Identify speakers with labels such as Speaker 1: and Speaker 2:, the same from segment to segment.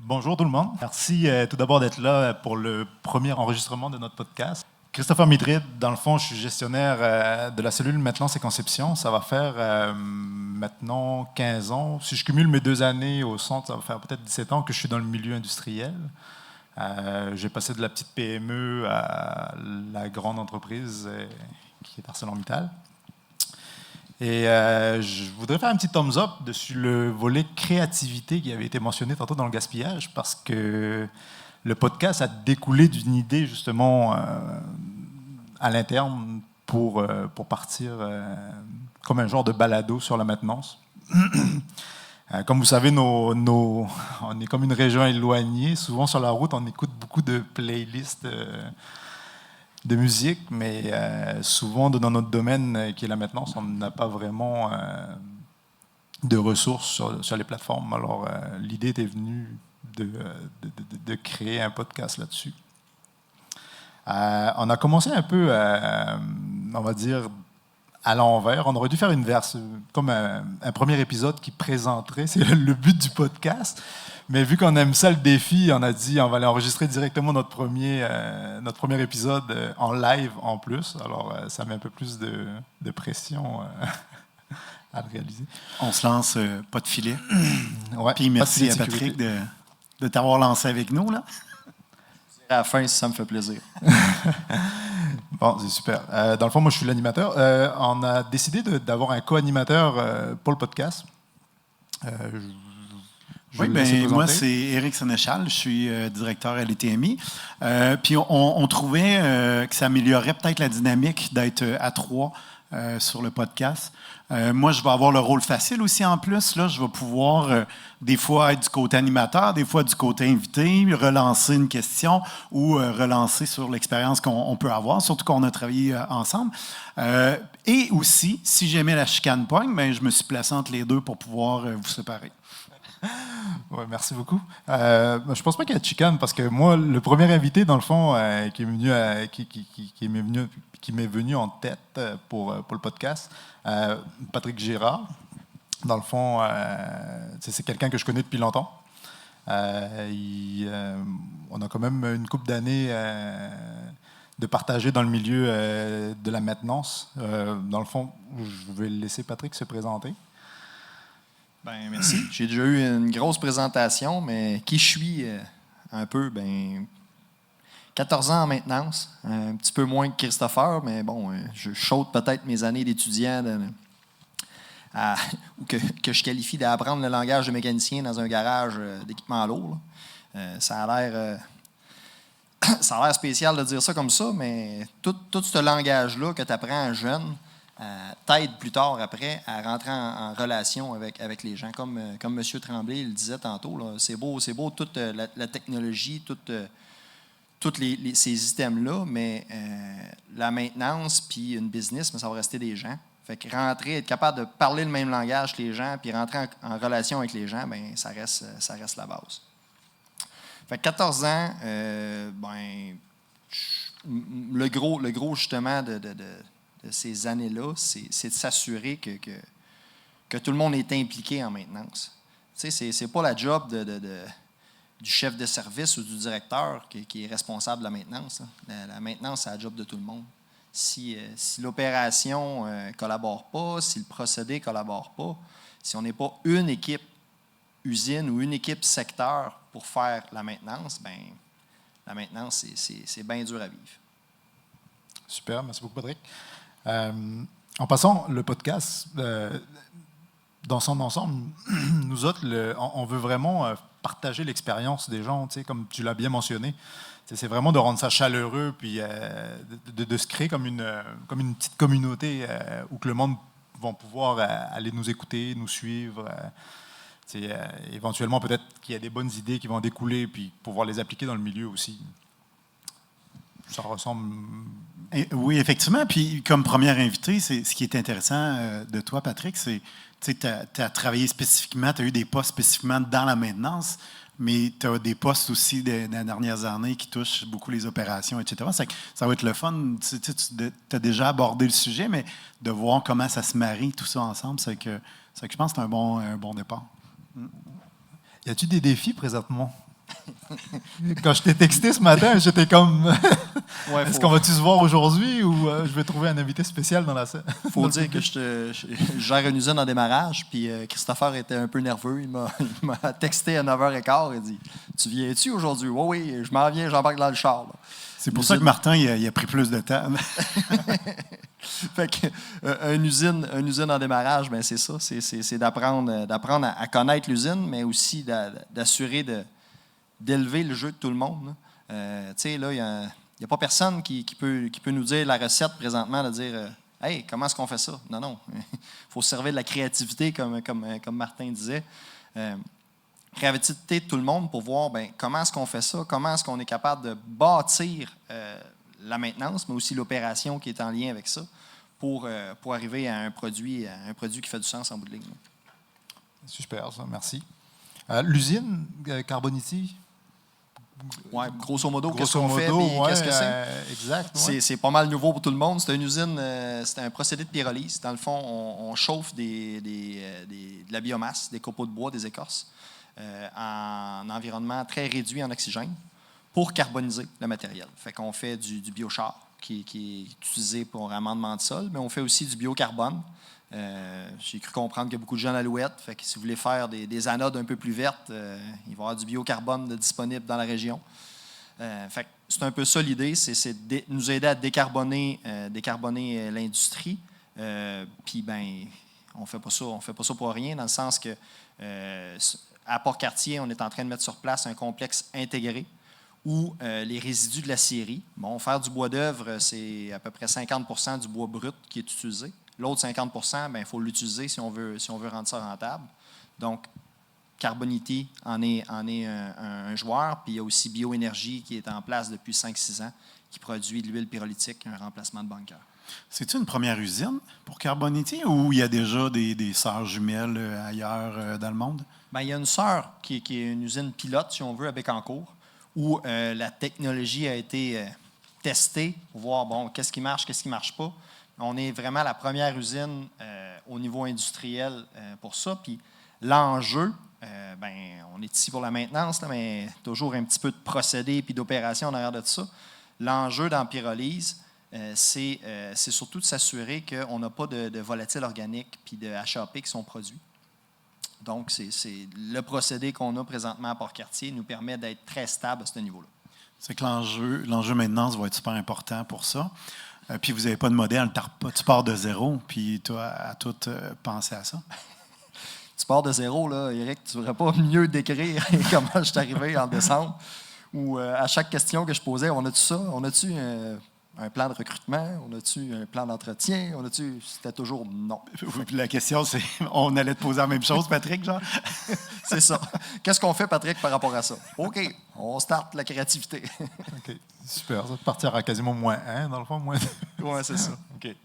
Speaker 1: Bonjour tout le monde. Merci tout d'abord d'être là pour le premier enregistrement de notre podcast. Christopher Midrid, dans le fond, je suis gestionnaire de la cellule maintenance et conception. Ça va faire maintenant 15 ans. Si je cumule mes 2 années au centre, ça va faire peut-être 17 ans que je suis dans le milieu industriel. J'ai passé de la petite PME à la grande entreprise qui est ArcelorMittal. Et je voudrais faire un petit thumbs up dessus le volet créativité qui avait été mentionné tantôt dans le gaspillage, parce que le podcast a découlé d'une idée justement à l'interne pour partir comme un genre de balado sur la maintenance. Comme vous savez, on est comme une région éloignée. Souvent sur la route, on écoute beaucoup de playlists de musique, mais souvent dans notre domaine qui est la maintenance, on n'a pas vraiment de ressources sur les plateformes. Alors l'idée était venue de créer un podcast là-dessus. On a commencé un peu, on va dire, à l'envers. On aurait dû faire comme un premier épisode qui présenterait, c'est le but du podcast. Mais vu qu'on aime ça, le défi, on a dit on va aller enregistrer directement notre premier épisode en live en plus. Alors, ça met un peu plus de pression à le réaliser.
Speaker 2: On se lance, pas de filet.
Speaker 1: Ouais,
Speaker 2: puis merci à Patrick de t'avoir lancé avec nous, là.
Speaker 3: À la fin, ça me fait plaisir.
Speaker 1: Bon, c'est super. Dans le fond, moi, je suis l'animateur. On a décidé d'avoir un co-animateur pour le podcast.
Speaker 2: Oui, moi, c'est Éric Sénéchal. Je suis directeur à l'ETMI. Puis on trouvait que ça améliorerait peut-être la dynamique d'être à 3 sur le podcast. Moi, je vais avoir le rôle facile aussi en plus. Là, je vais pouvoir des fois être du côté animateur, des fois du côté invité, relancer une question ou relancer sur l'expérience qu'on peut avoir, surtout qu'on a travaillé ensemble. Et aussi, si j'aimais la chicane pogne, ben, je me suis placé entre les deux pour pouvoir vous séparer.
Speaker 1: Ouais, merci beaucoup. Je pense pas qu'il y a de chicane, parce que moi, le premier invité, dans le fond, qui m'est venu en tête pour le podcast, Patrick Girard. Dans le fond, c'est quelqu'un que je connais depuis longtemps. On a quand même une couple d'années de partager dans le milieu de la maintenance. Dans le fond, je vais laisser Patrick se présenter.
Speaker 3: Ben, merci. J'ai déjà eu une grosse présentation, mais qui je suis un peu, 14 ans en maintenance, un petit peu moins que Christopher, mais bon, je chaude peut-être mes années d'étudiant ou que je qualifie d'apprendre le langage de mécanicien dans un garage d'équipement lourd. Ça a l'air spécial de dire ça comme ça, mais tout ce langage-là que tu apprends jeune t'aide plus tard après à rentrer en relation avec les gens. Comme M. Tremblay le disait tantôt, là, c'est beau toute la technologie, tous ces items-là, mais la maintenance puis une business, mais ça va rester des gens. Fait que rentrer, être capable de parler le même langage que les gens puis rentrer en relation avec les gens, ben ça reste la base. Fait que 14 ans, le gros justement de ces années-là, c'est de s'assurer que tout le monde est impliqué en maintenance. Tu sais, c'est pas la job du chef de service ou du directeur qui est responsable de la maintenance. La maintenance, c'est la job de tout le monde. Si l'opération ne collabore pas, si le procédé ne collabore pas, si on n'est pas une équipe usine ou une équipe secteur pour faire la maintenance, ben la maintenance, c'est bien dur à vivre.
Speaker 1: Super, merci beaucoup, Patrick. En passant, le podcast, dans son ensemble, nous autres, on veut vraiment partager l'expérience des gens, comme tu l'as bien mentionné. C'est vraiment de rendre ça chaleureux, puis de se créer comme une petite communauté où que le monde va pouvoir aller nous écouter, nous suivre. Éventuellement, peut-être qu'il y a des bonnes idées qui vont découler, puis pouvoir les appliquer dans le milieu aussi. Ça ressemble...
Speaker 2: Oui, effectivement. Puis, comme premier invité, ce qui est intéressant de toi, Patrick, c'est que tu as travaillé spécifiquement, tu as eu des postes spécifiquement dans la maintenance, mais tu as des postes aussi dans les dernières années qui touchent beaucoup les opérations, etc. Ça va être le fun. Tu as déjà abordé le sujet, mais de voir comment ça se marie, tout ça ensemble, c'est que je pense que c'est un bon départ.
Speaker 1: Y a-t-il des défis présentement Quand je t'ai texté ce matin, j'étais comme
Speaker 3: Ouais,
Speaker 1: est-ce qu'on va-tu se voir aujourd'hui ou je vais trouver un invité spécial dans la scène?
Speaker 3: Faut dire que je gère une usine en démarrage, puis Christopher était un peu nerveux. Il m'a texté à 9h15 et dit Tu viens-tu aujourd'hui? Oui, je m'en viens, j'embarque dans le char. Là.
Speaker 2: C'est pour ça que Martin il a pris plus de temps.
Speaker 3: Fait que, une usine en démarrage, ben c'est ça. C'est d'apprendre à connaître l'usine, mais aussi d'assurer d'élever le jeu de tout le monde. Tu sais, là, il n'y a pas personne qui peut nous dire la recette présentement, de dire Hey, comment est-ce qu'on fait ça? Non. Il faut se servir de la créativité, comme Martin disait. Créativité de tout le monde pour voir comment est-ce qu'on fait ça, comment est-ce qu'on est capable de bâtir la maintenance, mais aussi l'opération qui est en lien avec ça, pour arriver à un produit qui fait du sens en bout de ligne.
Speaker 1: Super, ça, merci. L'usine Carbonity?
Speaker 3: Oui, grosso modo, qu'est-ce qu'on fait et qu'est-ce que c'est?
Speaker 1: Exact. Ouais.
Speaker 3: C'est pas mal nouveau pour tout le monde. C'est une usine, c'est un procédé de pyrolyse. Dans le fond, on chauffe de la biomasse, des copeaux de bois, des écorces, en environnement très réduit en oxygène pour carboniser le matériel. Fait qu'on fait du biochar qui est utilisé pour amendement de sol, mais on fait aussi du biocarbone. J'ai cru comprendre qu'il y a beaucoup de gens à l'Alouette. Fait que si vous voulez faire des anodes un peu plus vertes, il va y avoir du biocarbone disponible dans la région. Fait que c'est un peu ça l'idée, c'est de nous aider à décarboner l'industrie. Puis on fait pas ça pour rien, dans le sens que à Port-Cartier, on est en train de mettre sur place un complexe intégré où les résidus de la scierie, faire du bois d'œuvre, c'est à peu près 50% du bois brut qui est utilisé. L'autre 50%, il faut l'utiliser si on veut rendre ça rentable. Donc, Carbonity en est un joueur. Puis il y a aussi Bioénergie qui est en place depuis 5-6 ans, qui produit de l'huile pyrolytique, un remplacement de bunker.
Speaker 2: C'est-tu une première usine pour Carbonity ou il y a déjà des sœurs jumelles ailleurs dans le monde?
Speaker 3: Il y a une sœur qui est une usine pilote, si on veut, à Bécancour, où la technologie a été testée pour voir qu'est-ce qui marche, qu'est-ce qui ne marche pas. On est vraiment la première usine au niveau industriel pour ça. Puis l'enjeu, on est ici pour la maintenance, là, mais toujours un petit peu de procédé et d'opération en arrière de ça. L'enjeu dans pyrolyse, c'est surtout de s'assurer qu'on n'a pas de volatiles organiques puis de HAP qui sont produits. Donc, c'est le procédé qu'on a présentement à Port-Cartier nous permet d'être très stable à ce niveau-là.
Speaker 2: C'est que l'enjeu maintenance va être super important pour ça. Puis vous n'avez pas de modèle, tu pars de zéro, puis tu as tout pensé à ça.
Speaker 3: Tu pars de zéro, là, Éric, tu ne devrais pas mieux décrire comment je suis arrivé en décembre. Ou à chaque question que je posais, on a-tu ça? On a-tu un plan de recrutement? On a-tu un plan d'entretien? C'était toujours non.
Speaker 2: Puis la question, c'est, on allait te poser la même chose, Patrick, genre?
Speaker 3: C'est ça. Qu'est-ce qu'on fait, Patrick, par rapport à ça? OK, on starte la créativité.
Speaker 1: OK, super. Ça va partir à quasiment -1, dans le fond.
Speaker 3: Oui, c'est ça.
Speaker 1: OK.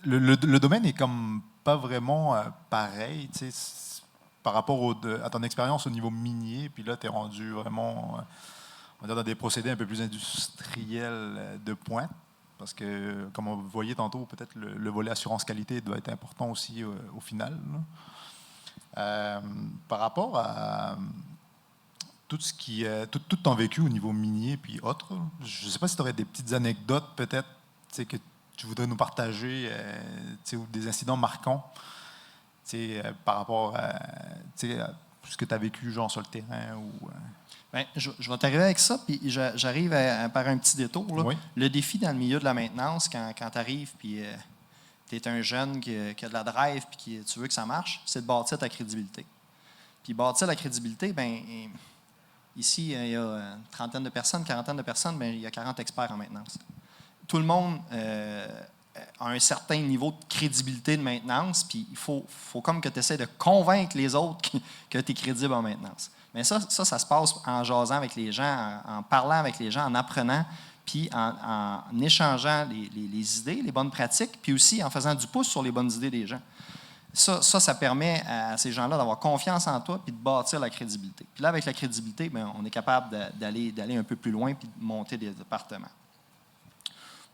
Speaker 1: Le domaine est comme pas vraiment pareil, tu sais, par rapport à ton expérience au niveau minier, puis là, tu es rendu vraiment, on va dire, dans des procédés un peu plus industriels de pointe, parce que, comme on voyait tantôt, peut-être le volet assurance qualité doit être important aussi au final. Par rapport à tout ton vécu au niveau minier puis autres, je ne sais pas si tu aurais des petites anecdotes peut-être que tu voudrais nous partager, ou des incidents marquants par rapport à ce que tu as vécu genre sur le terrain.
Speaker 3: Je vais t'arriver avec ça, puis j'arrive par un petit détour. Là.
Speaker 1: Oui.
Speaker 3: Le défi dans le milieu de la maintenance, quand tu arrives, puis tu es un jeune qui a de la drive, puis tu veux que ça marche, c'est de bâtir ta crédibilité. Puis bâtir la crédibilité, ici, il y a une trentaine de personnes, quarantaine de personnes, il y a 40 experts en maintenance. Tout le monde a un certain niveau de crédibilité de maintenance, puis il faut comme que tu essaies de convaincre les autres que tu es crédible en maintenance. Mais ça se passe en jasant avec les gens, en parlant avec les gens, en apprenant, puis en échangeant les idées, les bonnes pratiques, puis aussi en faisant du pouce sur les bonnes idées des gens. Ça permet à ces gens-là d'avoir confiance en toi puis de bâtir la crédibilité. Puis là, avec la crédibilité, on est capable d'aller un peu plus loin puis de monter des départements.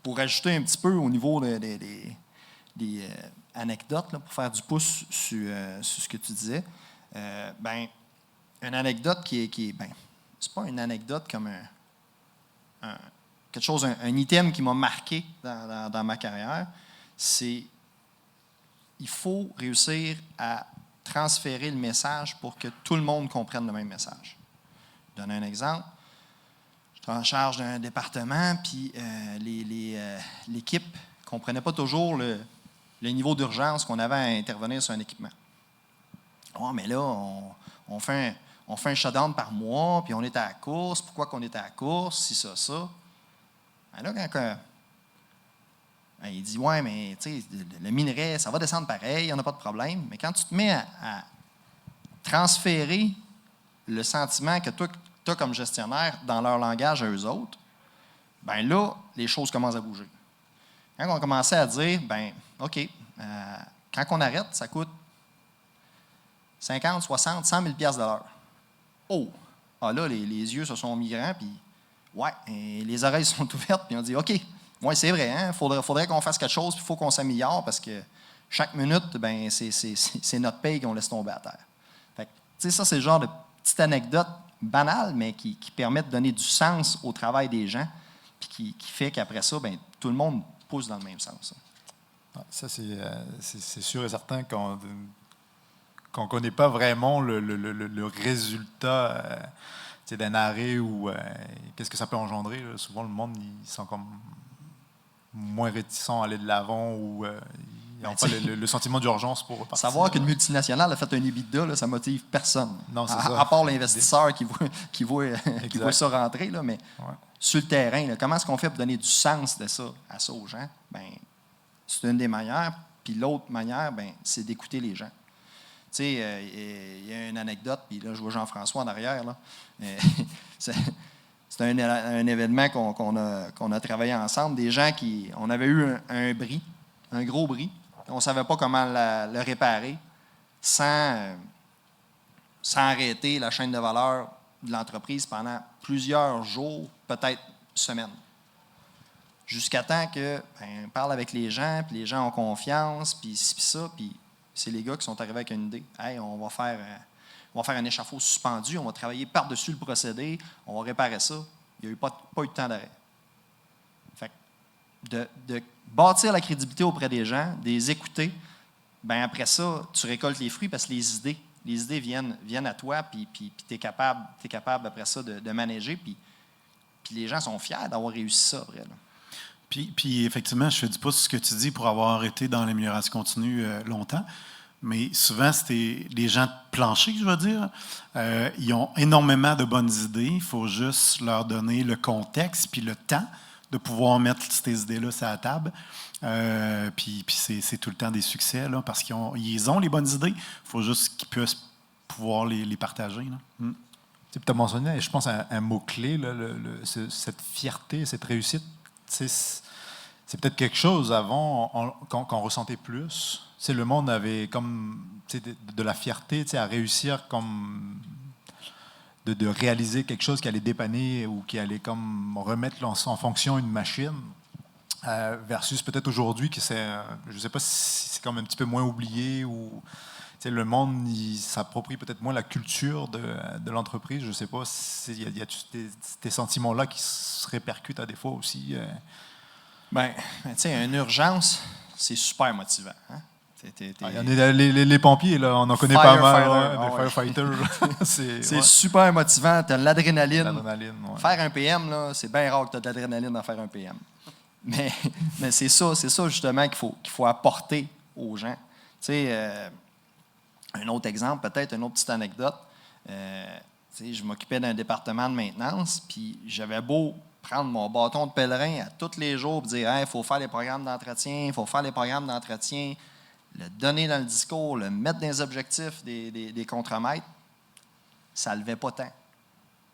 Speaker 3: Pour ajouter un petit peu au niveau des anecdotes, là, pour faire du pouce sur ce que tu disais, une anecdote qui est c'est pas une anecdote comme quelque chose, un item qui m'a marqué dans ma carrière, c'est il faut réussir à transférer le message pour que tout le monde comprenne le même message. Je donne un exemple. Je suis en charge d'un département, puis l'équipe ne comprenait pas toujours le niveau d'urgence qu'on avait à intervenir sur un équipement. Oh, mais là, on fait un shutdown par mois, puis on est à la course. Pourquoi qu'on est à la course? Si ça. Ben là, il dit, ouais, mais tu sais, le minerai, ça va descendre pareil, il n'y en a pas de problème. Mais quand tu te mets à transférer le sentiment que toi, tu as comme gestionnaire dans leur langage à eux autres, bien là, les choses commencent à bouger. Quand on commençait à dire, ben OK, quand on arrête, ça coûte 50, 60, 100 000 $ de l'heure. Oh! Ah là, les yeux se sont mis grands, puis ouais, et les oreilles sont ouvertes, puis on dit, OK, ouais, c'est vrai, hein, faudrait qu'on fasse quelque chose, puis il faut qu'on s'améliore, parce que chaque minute, ben c'est notre paye qu'on laisse tomber à terre. Fait que, tu sais, ça, c'est le genre de petite anecdote banale, mais qui permet de donner du sens au travail des gens, puis qui fait qu'après ça, ben, tout le monde pousse dans le même sens.
Speaker 1: Ça, c'est sûr et certain qu'on ne connaît pas vraiment le résultat d'un arrêt ou qu'est-ce que ça peut engendrer. Là. Souvent, le monde, ils sont comme moins réticents à aller de l'avant ou ils n'ont pas le sentiment d'urgence pour repartir.
Speaker 3: Savoir qu'une multinationale a fait un EBITDA, là, ça ne motive personne.
Speaker 1: Non, c'est
Speaker 3: à part l'investisseur qui voit ça rentrer. Là, mais sur le terrain, là, comment est-ce qu'on fait pour donner du sens à ça aux gens? Ben, c'est une des manières. Puis l'autre manière, ben, c'est d'écouter les gens. Tu sais, il y a une anecdote, puis là, je vois Jean-François en arrière. Là. C'est un événement qu'on a travaillé ensemble. Des gens on avait eu un bris, un gros bris. On ne savait pas comment le réparer sans arrêter la chaîne de valeur de l'entreprise pendant plusieurs jours, peut-être semaines. Jusqu'à temps on parle avec les gens, puis les gens ont confiance, puis ci, puis ça, puis c'est les gars qui sont arrivés avec une idée. Hey, on va faire un échafaud suspendu, on va travailler par-dessus le procédé, on va réparer ça. Il n'y a eu pas eu de temps d'arrêt. Fait que de bâtir la crédibilité auprès des gens, de les écouter, ben après ça, tu récoltes les fruits parce que les idées viennent à toi, puis tu es capable après ça de manager, puis les gens sont fiers d'avoir réussi ça après. Là.
Speaker 2: Puis effectivement, je ne dis pas ce que tu dis pour avoir été dans l'amélioration continue longtemps, mais souvent, c'était les gens de plancher, je veux dire. Ils ont énormément de bonnes idées. Il faut juste leur donner le contexte puis le temps de pouvoir mettre ces idées-là sur la table. Puis c'est tout le temps des succès, là, parce qu'ils ont les bonnes idées. Il faut juste qu'ils puissent pouvoir les partager. Là.
Speaker 1: Tu as mentionné, je pense, un mot-clé, là, cette fierté, cette réussite. C'est peut-être quelque chose avant qu'on ressentait plus. Le monde avait comme de la fierté à réussir comme de réaliser quelque chose qui allait dépanner ou qui allait comme remettre en fonction une machine versus peut-être aujourd'hui que je ne sais pas si c'est comme un petit peu moins oublié ou le monde s'approprie peut-être moins la culture de l'entreprise. Je ne sais pas s'il y a ces sentiments-là qui se répercutent à des fois aussi.
Speaker 3: Bien, tu sais, une urgence, c'est super motivant. Hein?
Speaker 1: Il y en a les pompiers, là, on en connaît pas mal. Des firefighters.
Speaker 3: C'est super motivant. Tu as l'adrénaline.
Speaker 1: Ouais.
Speaker 3: Faire un PM, là, c'est bien rare que tu as de l'adrénaline à faire un PM. Mais c'est ça justement qu'il faut apporter aux gens. Tu sais, un autre exemple, peut-être une autre petite anecdote. Je m'occupais d'un département de maintenance, puis j'avais beau prendre mon bâton de pèlerin à tous les jours et dire il faut faire les programmes d'entretien, le donner dans le discours, le mettre dans les objectifs des contremaîtres, ça ne levait pas tant.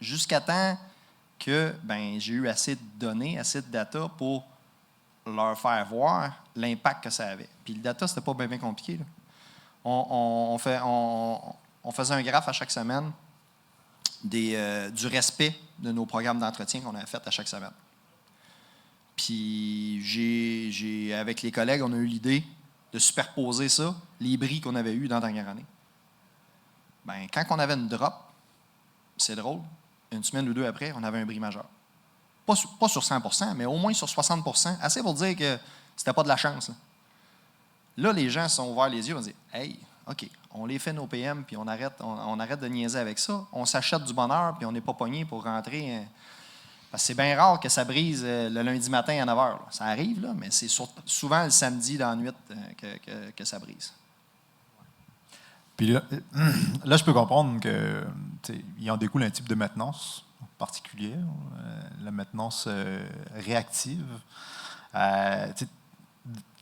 Speaker 3: Jusqu'à temps que j'ai eu assez de données, assez de data pour leur faire voir l'impact que ça avait. Puis le data, c'était pas bien compliqué. Là. On faisait un graphe à chaque semaine du respect de nos programmes d'entretien qu'on avait fait à chaque semaine. Puis avec les collègues, on a eu l'idée de superposer ça, les bris qu'on avait eus dans la dernière année. Bien, quand on avait une drop, c'est drôle, une semaine ou deux après, on avait un bris majeur. Pas sur 100%, mais au moins sur 60%. Assez pour dire que c'était pas de la chance. Là, les gens se sont ouverts les yeux, on dit « Hey, OK, on les fait nos PM, puis on arrête de niaiser avec ça. On s'achète du bonheur, puis on n'est pas pogné pour rentrer. » Parce que c'est bien rare que ça brise le lundi matin à 9 h. Ça arrive, là, mais c'est souvent le samedi dans la nuit que ça brise.
Speaker 1: Puis là, je peux comprendre qu'il en découle un type de maintenance particulière, la maintenance réactive.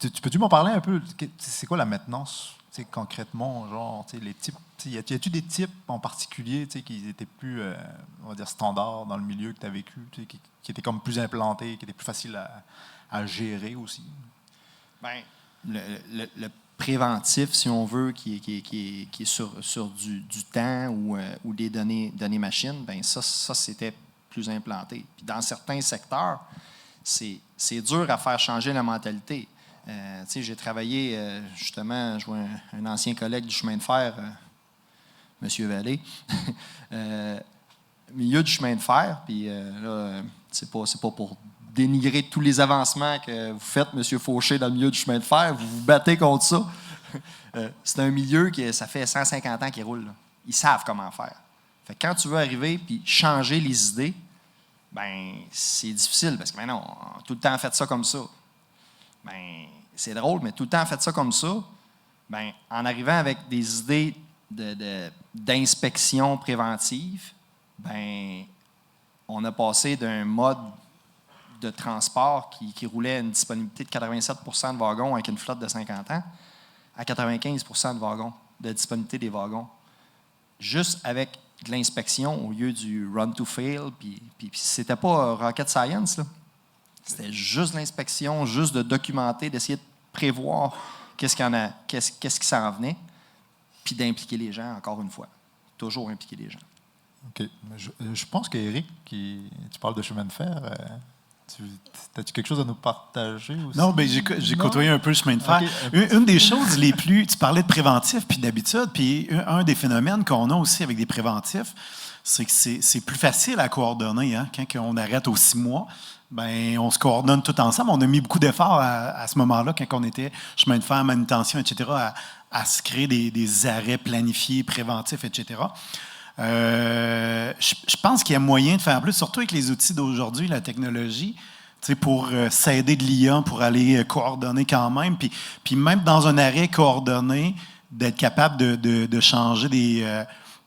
Speaker 1: Tu peux-tu m'en parler un peu? C'est quoi la maintenance concrètement? Genre, les types, y a-t-il des types en particulier qui étaient plus, on va dire, standards dans le milieu que tu as vécu, qui étaient comme plus implantés, qui étaient plus faciles à gérer aussi?
Speaker 3: Bien, le préventif, si on veut, qui est sur du temps ou des données machines, bien ça c'était plus implanté. Puis dans certains secteurs, c'est dur à faire changer la mentalité. J'ai travaillé, justement, je vois un ancien collègue du chemin de fer, M. Vallée, milieu du chemin de fer, puis là, c'est pas pour dénigrer tous les avancements que vous faites, M. Fauché, dans le milieu du chemin de fer, vous vous battez contre ça. C'est un milieu qui, ça fait 150 ans qu'il roule. Là. Ils savent comment faire. Fait que quand tu veux arriver puis changer les idées, ben c'est difficile parce que maintenant, on a tout le temps fait ça comme ça. Ben c'est drôle, mais tout le temps fait ça comme ça. Ben en arrivant avec des idées d'inspection préventive, ben on a passé d'un mode de transport qui roulait à une disponibilité de 87 % de wagons avec une flotte de 50 ans à 95 % de wagons, de disponibilité des wagons. Juste avec de l'inspection au lieu du run to fail, puis c'était pas rocket science, là. C'était juste l'inspection, juste de documenter, d'essayer de prévoir qu'est-ce qui s'en venait, puis d'impliquer les gens, encore une fois. Toujours impliquer les gens.
Speaker 1: OK. Je pense qu'Éric, tu parles de chemin de fer, as-tu quelque chose à nous partager aussi?
Speaker 2: Non, bien, j'ai côtoyé un peu le chemin de fer. Okay. Une des choses les plus... Tu parlais de préventif, puis d'habitude, puis un des phénomènes qu'on a aussi avec des préventifs, c'est que c'est plus facile à coordonner. Hein? Quand on arrête aux 6 mois, ben, on se coordonne tout ensemble. On a mis beaucoup d'efforts à ce moment-là, quand on était chemin de fer, manutention, etc., à se créer des arrêts planifiés, préventifs, etc. Je pense qu'il y a moyen de faire plus, surtout avec les outils d'aujourd'hui, la technologie, pour s'aider de l'IA, pour aller coordonner quand même. Puis même dans un arrêt coordonné, d'être capable de changer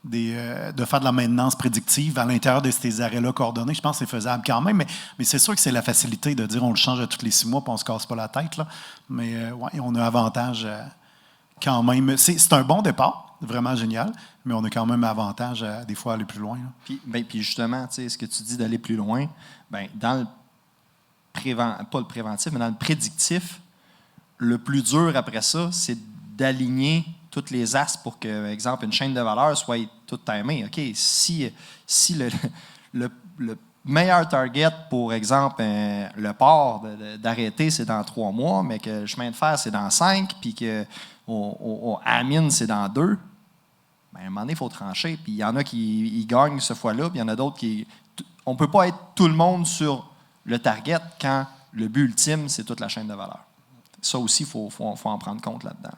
Speaker 2: de faire de la maintenance prédictive à l'intérieur de ces arrêts-là coordonnés. Je pense que c'est faisable quand même, mais c'est sûr que c'est la facilité de dire on le change à tous les 6 mois puis on ne se casse pas la tête. Là. Mais ouais, on a avantage quand même. C'est un bon départ, vraiment génial, mais on a quand même avantage à des fois aller plus loin.
Speaker 3: Puis justement, ce que tu dis d'aller plus loin, dans pas le préventif, mais dans le prédictif, le plus dur après ça, c'est d'aligner toutes les asses pour que, par exemple, une chaîne de valeur soit toute timée. OK, si le meilleur target pour, exemple, le port d'arrêter, c'est dans 3 mois, mais que le chemin de fer, c'est dans 5, puis que à la mine, c'est dans 2, à un moment donné, il faut trancher. Puis il y en a qui gagnent ce fois-là, puis il y en a d'autres qui... On ne peut pas être tout le monde sur le target quand le but ultime, c'est toute la chaîne de valeur. Ça aussi, il faut en prendre compte là-dedans.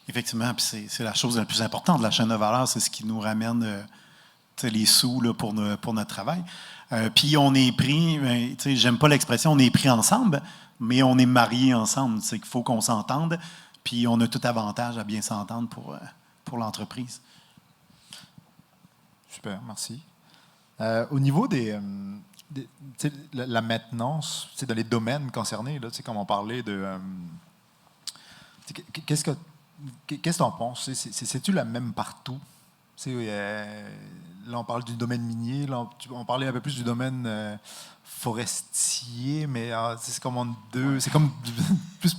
Speaker 2: Effectivement, puis c'est la chose la plus importante de la chaîne de valeur, c'est ce qui nous ramène les sous là, pour notre travail. Puis on est pris, j'aime pas l'expression on est pris ensemble, mais on est mariés ensemble. C'est qu'il faut qu'on s'entende, puis on a tout avantage à bien s'entendre pour l'entreprise.
Speaker 1: Super, merci. Au niveau la maintenance, dans les domaines concernés, là, comme on parlait de... Qu'est-ce que tu en penses? C'est-tu la même partout? Là, on parle du domaine minier, là, on parlait un peu plus du domaine forestier, mais c'est comme en deux, c'est comme plus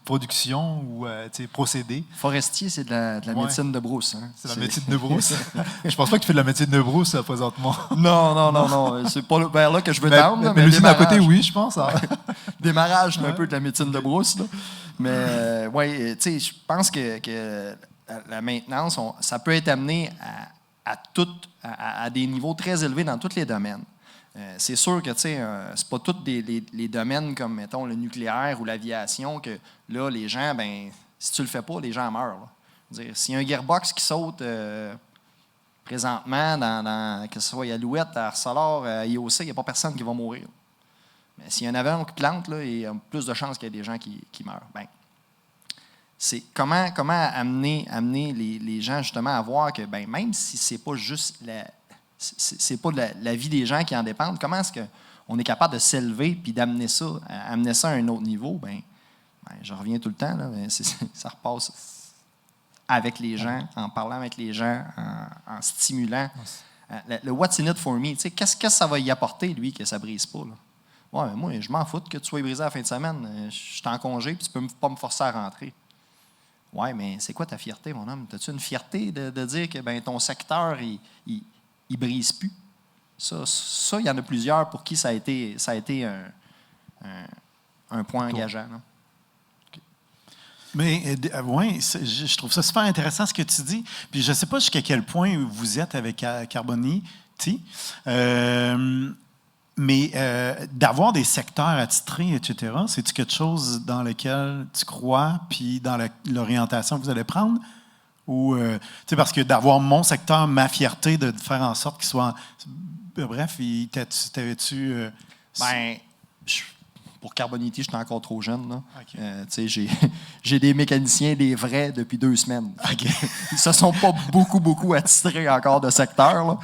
Speaker 1: production ou procédé.
Speaker 3: Forestier, c'est de la médecine de brousse. Hein?
Speaker 1: C'est la médecine de brousse. Je pense pas que tu fais de la médecine de brousse présentement.
Speaker 3: Non. C'est pas vers là que je veux tendre.
Speaker 1: Mais l'usine à côté, oui, je pense. Hein.
Speaker 3: Démarrage, c'est un peu de la médecine de brousse. Là. Mais je pense que la maintenance, ça peut être amené à des niveaux très élevés dans tous les domaines. C'est sûr que c'est pas tous les domaines comme, mettons, le nucléaire ou l'aviation que là, les gens, si tu le fais pas, les gens meurent. Là. Dire, s'il y a un gearbox qui saute présentement que ce soit à Alouette, à Arcelor, à IOC, il n'y a pas personne qui va mourir. Mais s'il y a un avion qui plante, là, il y a plus de chances qu'il y ait des gens qui meurent. C'est comment amener les gens justement à voir que même si c'est pas juste c'est pas la vie des gens qui en dépendent, comment est-ce qu'on est capable de s'élever puis d'amener ça à un autre niveau? Je reviens tout le temps, là, ça repasse avec les gens, en parlant avec les gens, en stimulant. Le what's in it for me, qu'est-ce que ça va y apporter, lui, que ça ne brise pas? Là? Ouais, mais moi, je m'en fous que tu sois brisé à la fin de semaine. Je suis en congé puis tu ne peux pas me forcer à rentrer. Ouais, mais c'est quoi ta fierté, mon homme? As-tu une fierté de dire que ton secteur, il brise plus? Ça, il y en a plusieurs pour qui ça a été un point engageant. Là.
Speaker 2: Mais oui, je trouve ça super intéressant ce que tu dis. Puis je ne sais pas jusqu'à quel point vous êtes avec Carboniti, mais d'avoir des secteurs attitrés, etc., c'est-tu quelque chose dans lequel tu crois, puis dans l'orientation que vous allez prendre? Ou, parce que d'avoir mon secteur, ma fierté, de faire en sorte qu'il soit... Bref, t'avais-tu...
Speaker 3: Pour Carboniti, j'étais encore trop jeune. Là.
Speaker 2: Okay.
Speaker 3: J'ai des mécaniciens, des vrais, depuis 2 semaines.
Speaker 2: Okay.
Speaker 3: Ils ne se sont pas beaucoup attitrés encore de secteur. Là.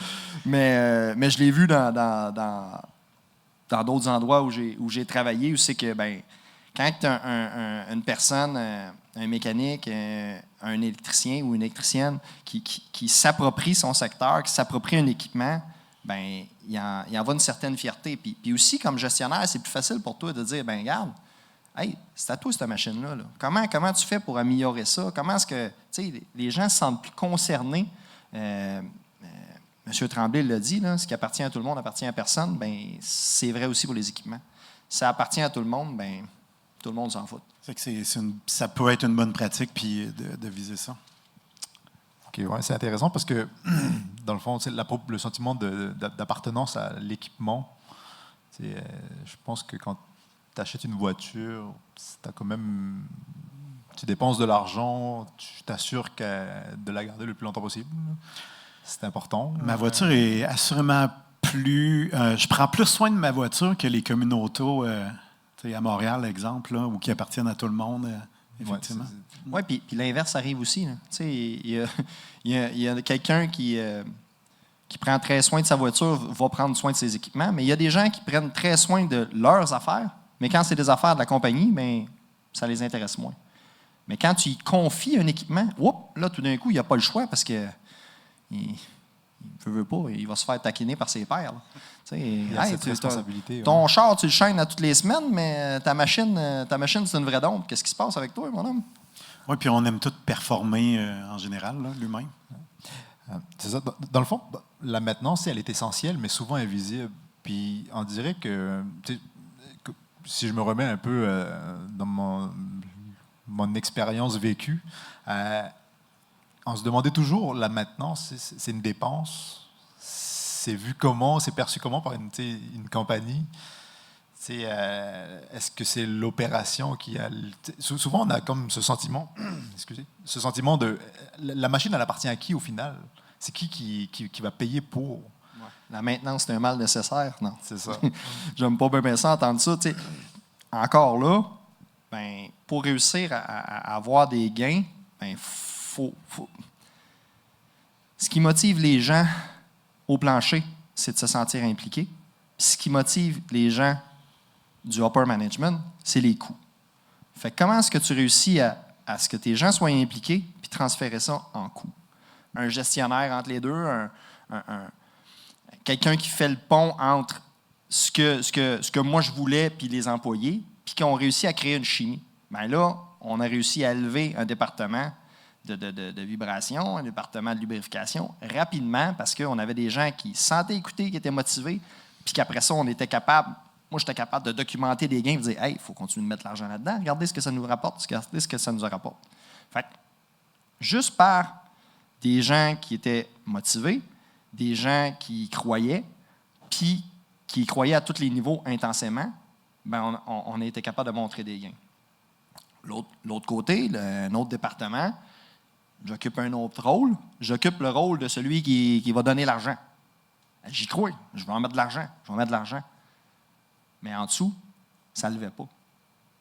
Speaker 3: Mais je l'ai vu dans d'autres endroits où j'ai travaillé, où c'est que quand tu as une personne, un mécanique, un électricien ou une électricienne qui s'approprie son secteur, qui s'approprie un équipement, il en va une certaine fierté. Puis aussi, comme gestionnaire, c'est plus facile pour toi de dire, regarde, hey, c'est à toi cette machine-là. Là. Comment tu fais pour améliorer ça? Comment est-ce que les gens se sentent plus concernés? M. Tremblay l'a dit, là, ce qui appartient à tout le monde appartient à personne. C'est vrai aussi pour les équipements. Ça appartient à tout le monde, tout le monde s'en fout.
Speaker 2: Ça peut être une bonne pratique puis de viser ça.
Speaker 1: OK, ouais, c'est intéressant parce que, dans le fond, le sentiment d'appartenance à l'équipement, je pense que quand tu achètes une voiture, tu dépenses de l'argent, tu t'assures de la garder le plus longtemps possible. C'est important.
Speaker 2: Ma voiture est assurément plus... je prends plus soin de ma voiture que les communautos à Montréal, exemple, là, ou qui appartiennent à tout le monde, effectivement.
Speaker 3: Oui, puis l'inverse arrive aussi. Il y a quelqu'un qui prend très soin de sa voiture, va prendre soin de ses équipements, mais il y a des gens qui prennent très soin de leurs affaires, mais quand c'est des affaires de la compagnie, ça les intéresse moins. Mais quand tu y confies un équipement, là, tout d'un coup, il n'y a pas le choix parce que il veut pas, il va se faire taquiner par ses pairs.
Speaker 1: Il y a cette responsabilité.
Speaker 3: Ton char, tu le chaînes à toutes les semaines, mais ta machine, c'est une vraie dompe. Qu'est-ce qui se passe avec toi, mon homme?
Speaker 2: Oui, puis on aime tout performer en général, là, lui-même.
Speaker 1: C'est ça. Dans le fond, la maintenance, elle est essentielle, mais souvent invisible. Puis on dirait que si je me remets un peu dans mon expérience vécue, on se demandait toujours, la maintenance, c'est une dépense. C'est vu comment, c'est perçu comment par une compagnie. Est-ce que c'est l'opération qui a... Souvent, on a comme ce sentiment, ce sentiment de... La machine, elle appartient à qui au final? C'est qui va payer pour?
Speaker 3: Ouais. La maintenance, c'est un mal nécessaire? Non.
Speaker 1: C'est ça.
Speaker 3: J'aime pas bien ça, entendre ça. Encore là, pour réussir à avoir des gains, faut... Ce qui motive les gens au plancher, c'est de se sentir impliqués. Puis ce qui motive les gens du upper management, c'est les coûts. Fait que comment est-ce que tu réussis à ce que tes gens soient impliqués puis transférer ça en coûts? Un gestionnaire entre les deux, quelqu'un qui fait le pont entre ce que moi je voulais puis les employés, puis qui ont réussi à créer une chimie. Là, on a réussi à élever un département de vibration, un département de lubrification rapidement parce qu'on avait des gens qui se sentaient écoutés, qui étaient motivés, puis qu'après ça, on était capable, moi j'étais capable de documenter des gains et de dire « Hey, il faut continuer de mettre l'argent là-dedans, regardez ce que ça nous rapporte, regardez ce que ça nous rapporte. » Fait que, juste par des gens qui étaient motivés, des gens qui y croyaient, puis qui y croyaient à tous les niveaux intensément, ben on a été capable de montrer des gains. L'autre côté, un autre département, j'occupe un autre rôle. J'occupe le rôle de celui qui va donner l'argent. J'y crois. Je vais en mettre de l'argent. Mais en dessous, ça ne levait pas.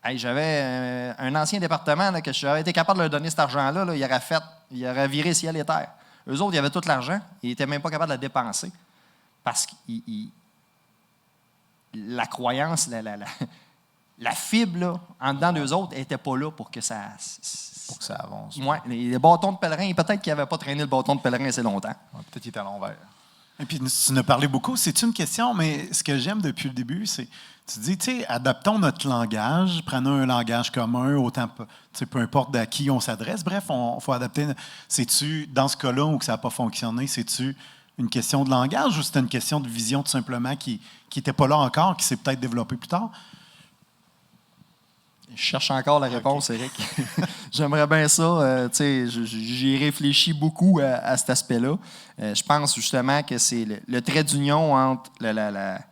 Speaker 3: Hey, j'avais un ancien département là, que j'avais été capable de leur donner cet argent-là. Là, il aurait viré ciel et terre. Eux autres, ils avaient tout l'argent. Ils n'étaient même pas capables de le dépenser. Parce que la croyance, la fibre là, en dedans d'eux autres n'était pas là pour que ça
Speaker 1: avance.
Speaker 3: Oui, les bâtons de pèlerin, peut-être qu'ils n'avaient pas traîné le bâton de pèlerin assez longtemps.
Speaker 1: Ouais, peut-être qu'il était à l'envers.
Speaker 2: Et puis, tu nous as parlé beaucoup. C'est une question, mais ce que j'aime depuis le début, c'est, tu dis, tu sais, adaptons notre langage, prenons un langage commun, autant, peu importe à qui on s'adresse. Bref, il faut adapter. C'est-tu, dans ce cas-là où ça n'a pas fonctionné, c'est-tu une question de langage ou c'était une question de vision tout simplement qui n'était pas là encore, qui s'est peut-être développée plus tard?
Speaker 3: Je cherche encore la réponse, okay. Éric. J'aimerais bien ça. J'y réfléchis beaucoup à cet aspect-là. Je pense justement que c'est le trait d'union entre la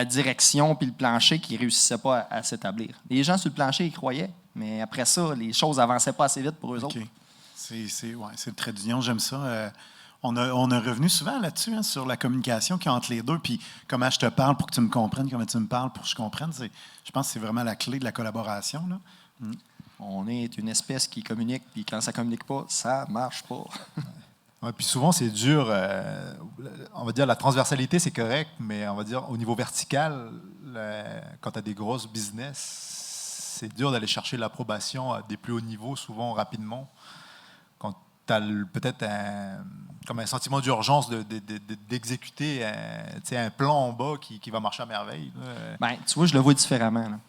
Speaker 3: direction et le plancher qui ne réussissait pas à s'établir. Les gens sur le plancher, ils croyaient, mais après ça, les choses n'avançaient pas assez vite pour eux autres.
Speaker 2: C'est le trait d'union, j'aime ça. On a revenu souvent là-dessus, hein, sur la communication qu'il y a entre les deux, puis comment je te parle pour que tu me comprennes, comment tu me parles pour que je comprenne. Je pense que c'est vraiment la clé de la collaboration. Là.
Speaker 3: On est une espèce qui communique, puis quand ça ne communique pas, ça ne marche pas.
Speaker 1: Ouais, puis souvent, c'est dur. On va dire la transversalité, c'est correct, mais on va dire au niveau vertical, quand tu as des grosses business, c'est dur d'aller chercher l'approbation à des plus hauts niveaux, souvent rapidement. Quand tu as peut-être comme un sentiment d'urgence d'exécuter un plan en bas qui va marcher à merveille.
Speaker 3: Ben, tu vois, je le vois différemment. Là.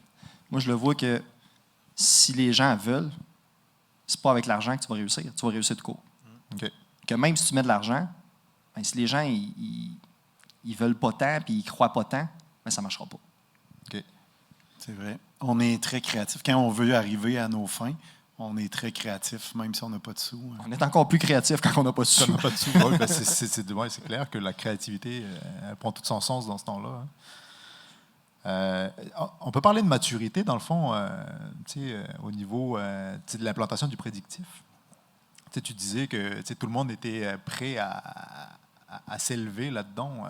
Speaker 3: Moi, je le vois que si les gens veulent, c'est pas avec l'argent que tu vas réussir. Tu vas réussir de court.
Speaker 1: Okay.
Speaker 3: Que même si tu mets de l'argent, ben, si les gens ils veulent pas tant puis ils croient pas tant, ben, ça ne marchera pas.
Speaker 1: Okay.
Speaker 2: C'est vrai. On est très créatif. Quand on veut arriver à nos fins, on est très créatif, même si on n'a pas de sous.
Speaker 3: On est encore plus créatif quand on n'a pas de sous.
Speaker 1: Quand on n'a pas de sous. Ouais, ben c'est clair que la créativité elle prend tout son sens dans ce temps-là. Hein. On peut parler de maturité, dans le fond, au niveau de l'implantation du prédictif. Tu disais que tout le monde était prêt à s'élever là-dedans.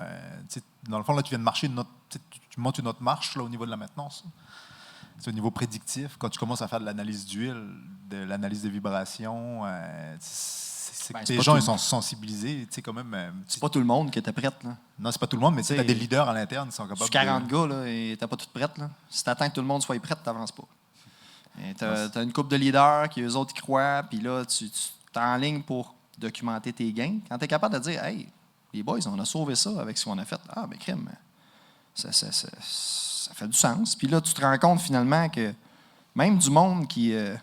Speaker 1: Dans le fond, là, tu viens de marcher tu montes une autre marche là, au niveau de la maintenance. C'est au niveau prédictif, quand tu commences à faire de l'analyse d'huile, de l'analyse de vibrations, les gens ils sont sensibilisés. Quand même,
Speaker 3: c'est pas tout le monde qui était prête. Là.
Speaker 1: Non, c'est pas tout le monde, mais tu as des leaders à l'interne qui sont capables.
Speaker 3: 40 gars, là, et t'as pas toutes prêtes. Là. Si tu attends que tout le monde soit prêt, tu n'avances pas. Tu as une couple de leaders qui, eux autres, y croient, puis là, tu es en ligne pour documenter tes gains. Quand tu es capable de dire, hey, les boys, on a sauvé ça avec ce qu'on a fait. Ah, mais crime, ça fait du sens. Puis là, tu te rends compte finalement que même du monde que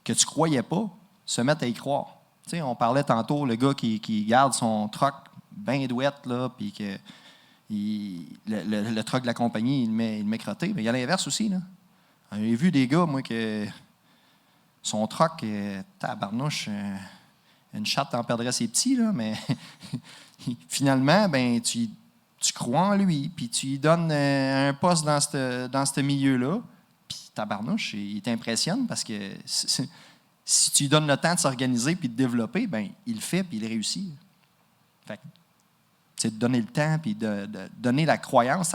Speaker 3: tu croyais pas se met à y croire. Tu sais, on parlait tantôt, le gars qui garde son truck bien douette, là, puis que le truck de la compagnie, il le met crotté. Mais il y a l'inverse aussi. Là. J'ai vu des gars, moi, que son truck, tabarnouche, une chatte en perdrait ses petits, là, mais finalement, ben, tu crois en lui, puis tu lui donnes un poste dans ce milieu-là, puis tabarnouche, il t'impressionne parce que si tu lui donnes le temps de s'organiser puis de développer, ben il le fait puis il réussit. Fait c'est de donner le temps puis de donner la croyance,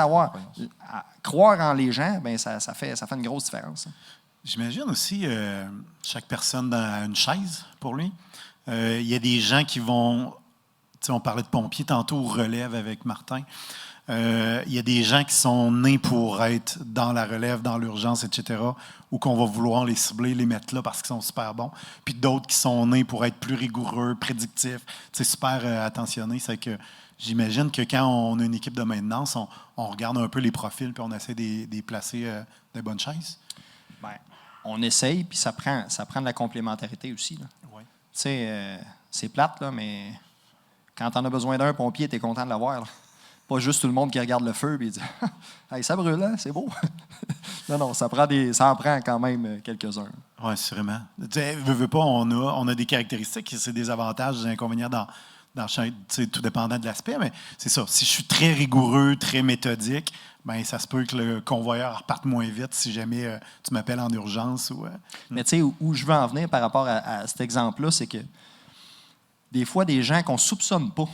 Speaker 3: croire en les gens, ben ça fait une grosse différence.
Speaker 2: J'imagine aussi chaque personne dans une chaise pour lui. Il y a des gens qui vont, on parlait de pompiers tantôt au relève avec Martin. Il y a des gens qui sont nés pour être dans la relève, dans l'urgence, etc., ou qu'on va vouloir les cibler, les mettre là parce qu'ils sont super bons. Puis d'autres qui sont nés pour être plus rigoureux, prédictifs, super attentionnés. C'est que j'imagine que quand on a une équipe de maintenance, on regarde un peu les profils puis on essaie de les placer des bonnes chaises.
Speaker 3: Bien, on essaye, puis ça prend de la complémentarité aussi.
Speaker 2: Oui.
Speaker 3: Tu sais, c'est plate, là, mais quand tu en as besoin d'un pompier, tu es content de l'avoir. Là. pas juste tout le monde qui regarde le feu et dit « Hey, ça brûle, hein? C'est beau! » Non, ça en prend quand même quelques-uns.
Speaker 2: Oui, sûrement. Veux pas, on a des caractéristiques, c'est des avantages, des inconvénients dans chaque, tout dépendant de l'aspect, mais c'est ça. Si je suis très rigoureux, très méthodique, ben ça se peut que le convoyeur reparte moins vite si jamais tu m'appelles en urgence.
Speaker 3: Mais tu sais, où je veux en venir par rapport à cet exemple-là, c'est que des fois, des gens qu'on ne soupçonne pas,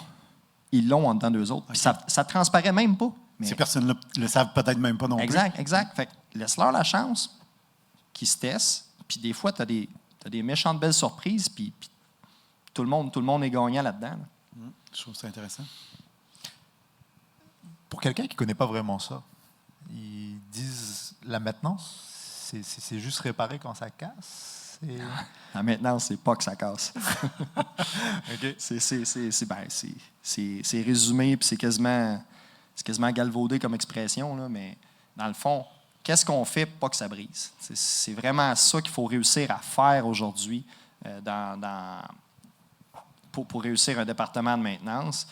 Speaker 3: ils l'ont en dedans d'eux autres. Puis ça ne transparaît même pas. Mais...
Speaker 2: Ces personnes-là le savent peut-être même pas non plus.
Speaker 3: Exact. Fait que laisse-leur la chance qu'ils se testent. Puis des fois, tu as des méchantes belles surprises, puis tout le monde est gagnant là-dedans. Là.
Speaker 2: Je trouve ça intéressant.
Speaker 1: Pour quelqu'un qui ne connaît pas vraiment ça, ils disent la maintenance, c'est juste réparer quand ça casse?
Speaker 3: La maintenance, c'est pas que ça casse.
Speaker 1: Okay.
Speaker 3: C'est résumé, puis c'est quasiment galvaudé comme expression, là, mais dans le fond, qu'est-ce qu'on fait pour pas que ça brise? C'est vraiment ça qu'il faut réussir à faire aujourd'hui pour réussir un département de maintenance.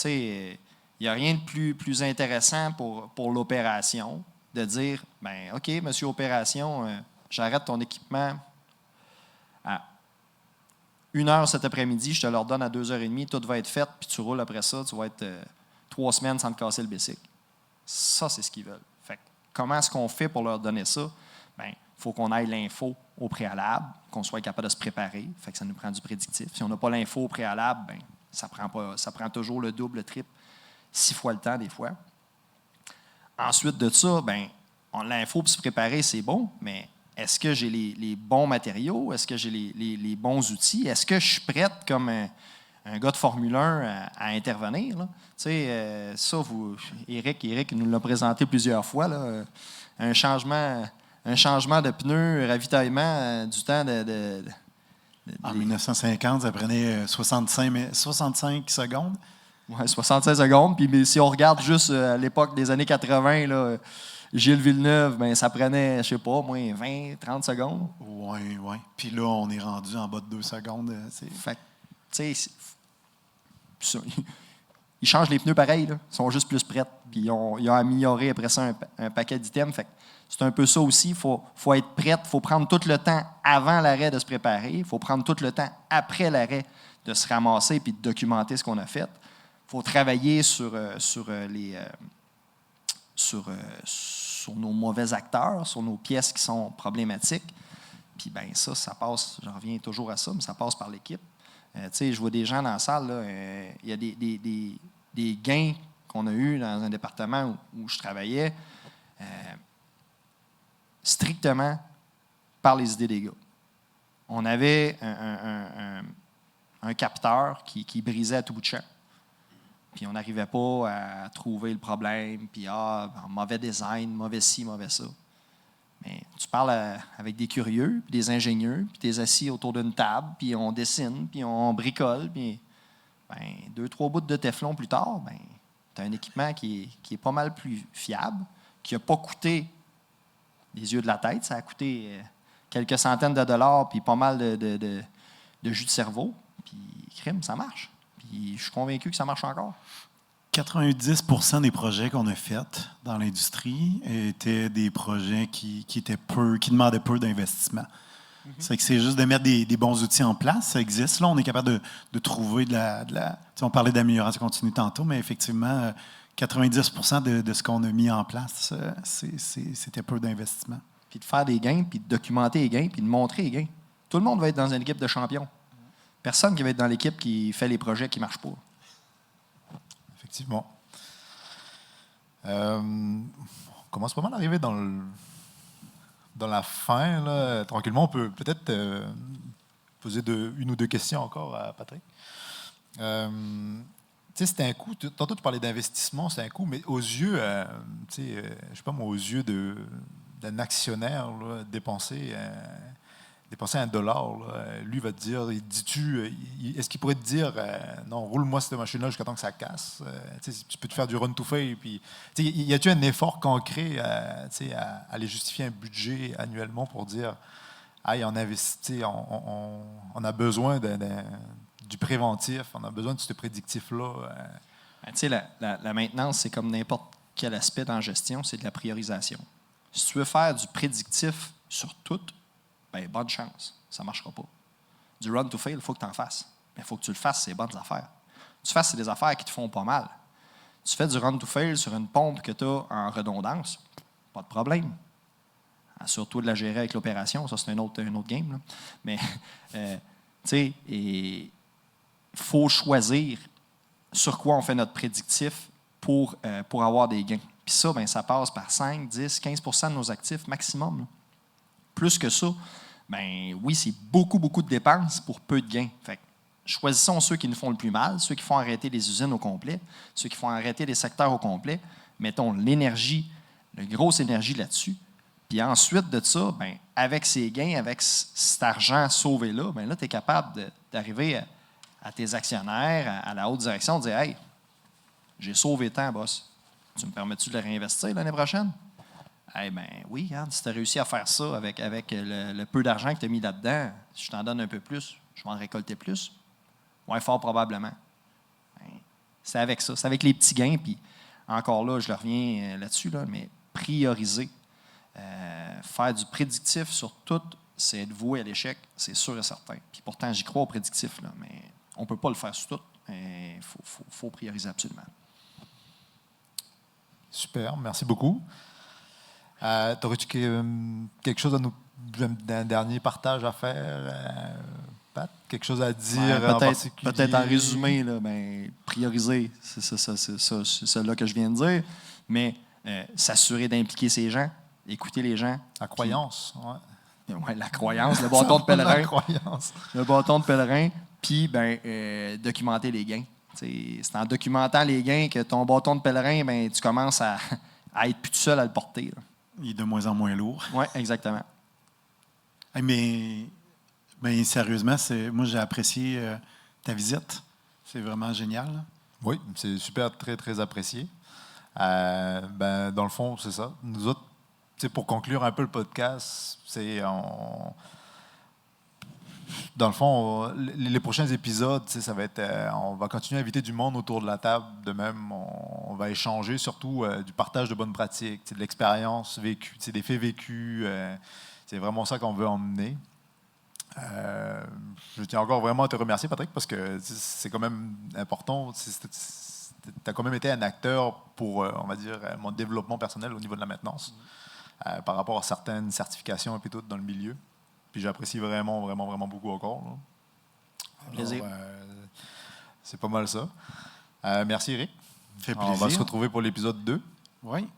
Speaker 3: Il n'y a rien de plus intéressant pour l'opération de dire, ben OK, monsieur Opération, j'arrête ton équipement à 1h cet après-midi, je te le redonne à 2h30, tout va être fait, puis tu roules après ça, tu vas être 3 semaines sans te casser le bicycle. Ça, c'est ce qu'ils veulent. Fait que, comment est-ce qu'on fait pour leur donner ça? Bien, il faut qu'on aille l'info au préalable, qu'on soit capable de se préparer. Fait que ça nous prend du prédictif. Si on n'a pas l'info au préalable, bien, ça prend toujours le double, le triple, 6 fois le temps des fois. Ensuite de ça, bien, l'info pour se préparer, c'est bon, mais est-ce que j'ai les bons matériaux? Est-ce que j'ai les bons outils? Est-ce que je suis prête comme un gars de Formule 1 à intervenir? Là? Ça, Éric nous l'a présenté plusieurs fois. Là, un changement de pneus, ravitaillement du temps
Speaker 2: en 1950, ça prenait 65 secondes.
Speaker 3: Oui, 65 secondes. Puis si on regarde juste à l'époque des années 80, là, Gilles Villeneuve, ben, ça prenait, je sais pas, moins 20, 30 secondes.
Speaker 2: Oui. Puis là, on est rendu en bas de 2 secondes.
Speaker 3: Fait tu sais, ils changent les pneus pareil, là. Ils sont juste plus prêts. Puis ils ont amélioré après ça un paquet d'items. Fait c'est un peu ça aussi. Il faut être prêt. Il faut prendre tout le temps avant l'arrêt de se préparer. Il faut prendre tout le temps après l'arrêt de se ramasser puis de documenter ce qu'on a fait. Il faut travailler sur nos mauvais acteurs, sur nos pièces qui sont problématiques. Puis bien ça passe, j'en reviens toujours à ça, mais ça passe par l'équipe. Je vois des gens dans la salle, il y a des gains qu'on a eus dans un département où je travaillais strictement par les idées des gars. On avait un capteur qui brisait à tout bout de champ. Puis on n'arrivait pas à trouver le problème, puis mauvais design, mauvais ci, mauvais ça. Mais tu parles avec des curieux, puis des ingénieux, puis tu es assis autour d'une table, puis on dessine, puis on bricole, puis 2-3 bouts de téflon plus tard, tu as un équipement qui est pas mal plus fiable, qui n'a pas coûté les yeux de la tête, ça a coûté quelques centaines de dollars, puis pas mal de jus de cerveau, puis crime, ça marche. Puis je suis convaincu que ça marche encore.
Speaker 2: 90% des projets qu'on a faits dans l'industrie étaient des projets qui demandaient peu d'investissement. C'est que c'est juste de mettre des bons outils en place. Ça existe. Là, on est capable de trouver de la on parlait d'amélioration continue tantôt, mais effectivement, 90% de ce qu'on a mis en place, c'était peu d'investissement.
Speaker 3: Puis de faire des gains, puis de documenter les gains, puis de montrer les gains. Tout le monde va être dans une équipe de champions. Personne qui va être dans l'équipe qui fait les projets qui ne marchent pas.
Speaker 1: Effectivement. On commence pas mal à arriver dans la fin. Là. Tranquillement, on peut peut-être poser une ou deux questions encore à Patrick. C'était un coût. Tantôt, tu parlais d'investissement, c'est un coût, mais aux yeux, je sais pas moi, aux yeux d'un actionnaire, là, dépenser $1, là, lui va te dire, est-ce qu'il pourrait te dire, non, roule-moi cette machine-là jusqu'à temps que ça casse? Tu peux te faire du run to fail. Puis, y a-t-il un effort concret à aller justifier un budget annuellement pour dire, on investit, on a besoin du préventif, on a besoin de ce prédictif-là?
Speaker 3: Ben, tu sais, la maintenance, c'est comme n'importe quel aspect dans la gestion, c'est de la priorisation. Si tu veux faire du prédictif sur tout, ben, bonne chance, ça ne marchera pas. Du run to fail, il faut que tu en fasses. Mais il faut que tu le fasses, c'est bonnes affaires. Tu fasses, c'est des affaires qui te font pas mal. Tu fais du run to fail sur une pompe que tu as en redondance, pas de problème. Assure-toi de la gérer avec l'opération, ça c'est un autre game. Là. Mais, tu sais, il faut choisir sur quoi on fait notre prédictif pour avoir des gains. Puis ça, ben, ça passe par 5, 10, 15 % de nos actifs maximum. Là. Plus que ça, ben oui, c'est beaucoup, beaucoup de dépenses pour peu de gains. Fait que, choisissons ceux qui nous font le plus mal, ceux qui font arrêter les usines au complet, ceux qui font arrêter les secteurs au complet. Mettons l'énergie, la grosse énergie là-dessus. Puis ensuite de ça, ben, avec ces gains, avec cet argent sauvé-là, ben là, tu es capable d'arriver à tes actionnaires, à la haute direction, de dire « Hey, j'ai sauvé tant, boss. Tu me permets-tu de le réinvestir l'année prochaine? » Eh bien, oui, regarde, si tu as réussi à faire ça avec le peu d'argent que tu as mis là-dedans, si je t'en donne un peu plus, je vais en récolter plus. Oui, fort probablement. Ben, c'est avec ça. C'est avec les petits gains. Puis encore là, je reviens là-dessus, là, mais prioriser. Faire du prédictif sur tout, c'est être voué à l'échec, c'est sûr et certain. Puis pourtant, j'y crois au prédictif, là, mais on ne peut pas le faire sur tout. Il faut prioriser absolument.
Speaker 1: Super, merci beaucoup. T'aurais-tu quelque chose à nous, un dernier partage à faire, Pat? Quelque chose à dire en particulier?
Speaker 3: Peut-être en résumé, là, ben, prioriser, c'est ça que je viens de dire, mais s'assurer d'impliquer ces gens, écouter les gens.
Speaker 1: La croyance, oui.
Speaker 3: Ouais, la croyance, le bâton de pèlerin.
Speaker 1: La croyance.
Speaker 3: Le bâton de pèlerin, puis ben, documenter les gains. C'est en documentant les gains que ton bâton de pèlerin, ben, tu commences à être plus tout seul à le porter. Là.
Speaker 2: Il est de moins en moins lourd.
Speaker 3: Oui, exactement.
Speaker 2: Mais sérieusement, moi j'ai apprécié ta visite. C'est vraiment génial. Là.
Speaker 1: Oui, c'est super, très, très apprécié. Dans le fond, c'est ça. Nous autres, pour conclure un peu le podcast, dans le fond, les prochains épisodes, ça va être, on va continuer à inviter du monde autour de la table. De même, on va échanger surtout du partage de bonnes pratiques, de l'expérience vécue, des faits vécus. C'est vraiment ça qu'on veut emmener. Je tiens encore vraiment à te remercier, Patrick, parce que c'est quand même important. Tu as quand même été un acteur pour, on va dire, mon développement personnel au niveau de la maintenance, par rapport à certaines certifications et puis tout dans le milieu. Puis j'apprécie vraiment, vraiment, vraiment beaucoup encore. Là.
Speaker 3: Plaisir.
Speaker 1: Alors, c'est pas mal ça. Merci, Eric.
Speaker 2: Fait plaisir.
Speaker 1: On va se retrouver pour l'épisode 2.
Speaker 2: Oui.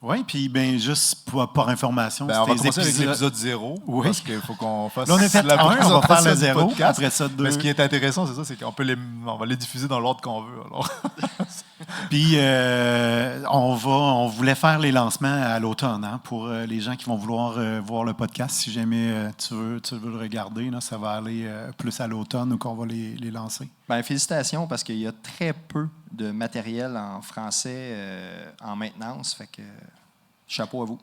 Speaker 2: Oui, puis juste pour information,
Speaker 1: on va commencer avec l'épisode 0, parce qu'il faut qu'on fasse...
Speaker 2: Là, on a fait
Speaker 1: la
Speaker 2: 1, on va faire le 0,
Speaker 1: podcast.
Speaker 2: après ça 2.
Speaker 1: Mais ce qui est intéressant, c'est ça, c'est qu'on va les diffuser dans l'ordre qu'on veut. Alors.
Speaker 2: Puis, on voulait faire les lancements à l'automne, pour les gens qui vont vouloir voir le podcast. Si jamais tu veux le regarder, là, ça va aller plus à l'automne ou qu'on va les lancer.
Speaker 3: Bien, félicitations, parce qu'il y a très peu de matériel en français en maintenance. Fait que chapeau à vous.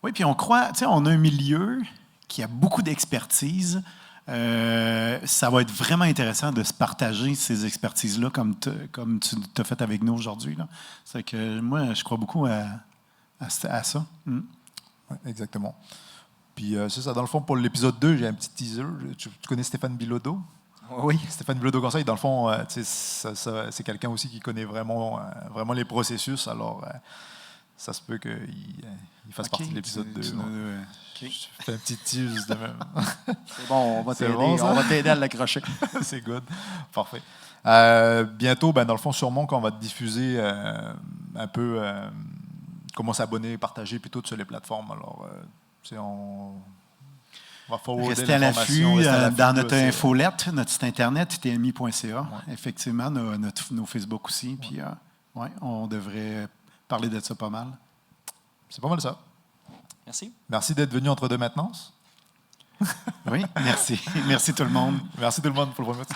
Speaker 2: Oui, puis on croit, on a un milieu qui a beaucoup d'expertise. Ça va être vraiment intéressant de se partager ces expertises-là comme tu t'as fait avec nous aujourd'hui. Là. C'est que moi, je crois beaucoup à ça. Mm.
Speaker 1: Ouais, exactement. Puis c'est ça, dans le fond, pour l'épisode 2, j'ai un petit teaser. Tu connais Stéphane Bilodeau?
Speaker 3: Oui.
Speaker 1: Stéphane Bilodeau-Conseil, dans le fond, c'est quelqu'un aussi qui connaît vraiment, vraiment les processus. Alors, ça se peut qu'il fasse partie de l'épisode 2. Je fais un petit tease de même.
Speaker 3: C'est bon, on va t'aider à l'accrocher.
Speaker 1: C'est good. Parfait. Bientôt, dans le fond, sûrement qu'on va te diffuser un peu comment s'abonner, partager, puis tout sur les plateformes. Alors, on va forwarder
Speaker 2: restez à l'affût dans notre infolette, notre site internet, tmi.ca. Ouais. Effectivement, nos Facebook aussi. Puis, on devrait parler de ça pas mal.
Speaker 1: C'est pas mal ça.
Speaker 3: Merci.
Speaker 1: Merci d'être venu entre deux maintenances.
Speaker 2: Oui, merci. Merci tout le monde.
Speaker 1: Merci tout le monde pour le remettre.